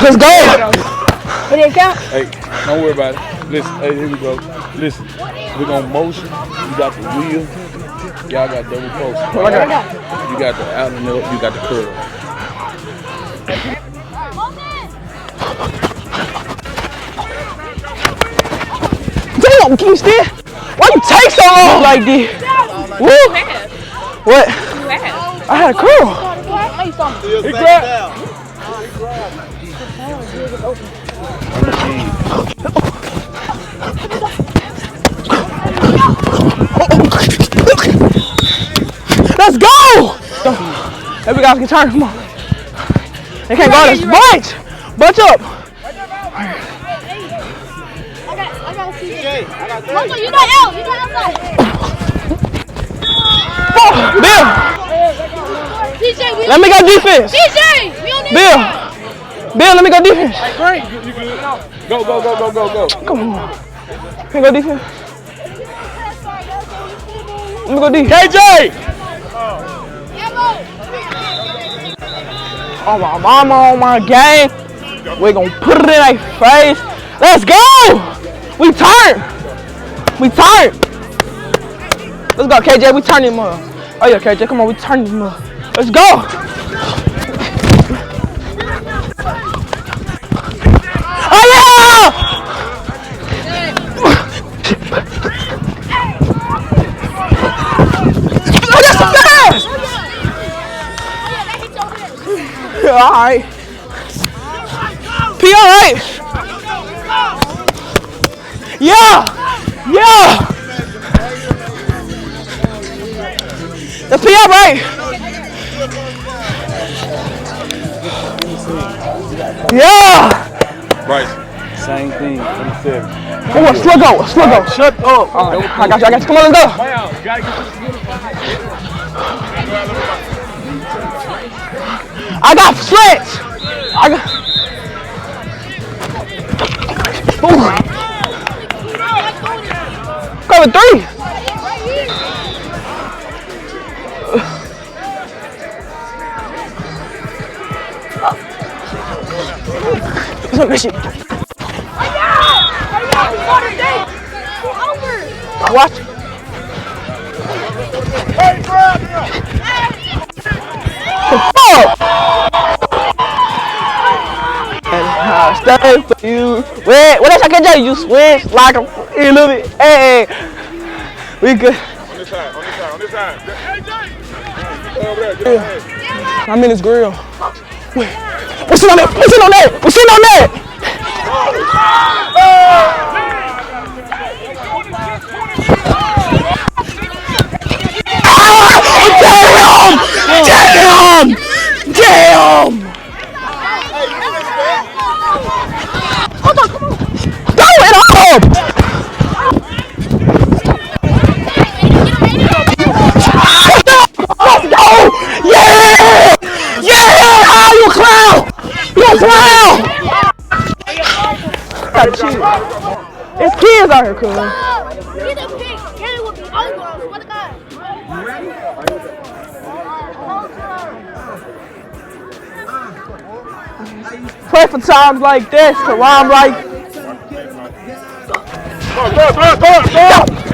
Let's go. It didn't count? Hey, don't worry about it. Listen, hey, here we go. Listen, we're gonna motion. You got the wheel. Y'all got double post. What I got? You got the out and up. You got the curl. Damn, keep still. Why you take so long like this? Woo. What? I had a curl. He grabbed. Let's go! Every guy can turn. Come on. They can't guard us. Bunch up. I got CJ. You got L. You got outside. Bill. CJ, Let me go defense. CJ, we don't need Bill, let me go defense. Hey, great. You good? Go. Come on. Let me go defense. Let me go defense. KJ! Oh my mama, on my game. We gonna put it in their face. Let's go! We turn. Let's go, KJ. We turn him up. Oh yeah, KJ, come on, we turn him up. Let's go. Oh yeah! Oh, that's so fast! All right. P, all right. Yeah. The P, all right. Yeah. Bryson, same thing. 27. Come on, sluggo. Shut up. All right. I got you. Come on, let's go. I got stretch. Cover 3. Look at shit. Watch. Hey, grab him. Stay for you. Wait, what else I can do? You switch like a little bit. Hey. We good. On this side. Over there, I'm in his grill. Wait. We're sitting on that. Damn! Hold on, come on. Throw it up! Let's go! Yeah! Oh, you clown! It's kids out here, cool. Get a pick. Get it with me. What the guy? Pray for times like this, cause I'm like. Go.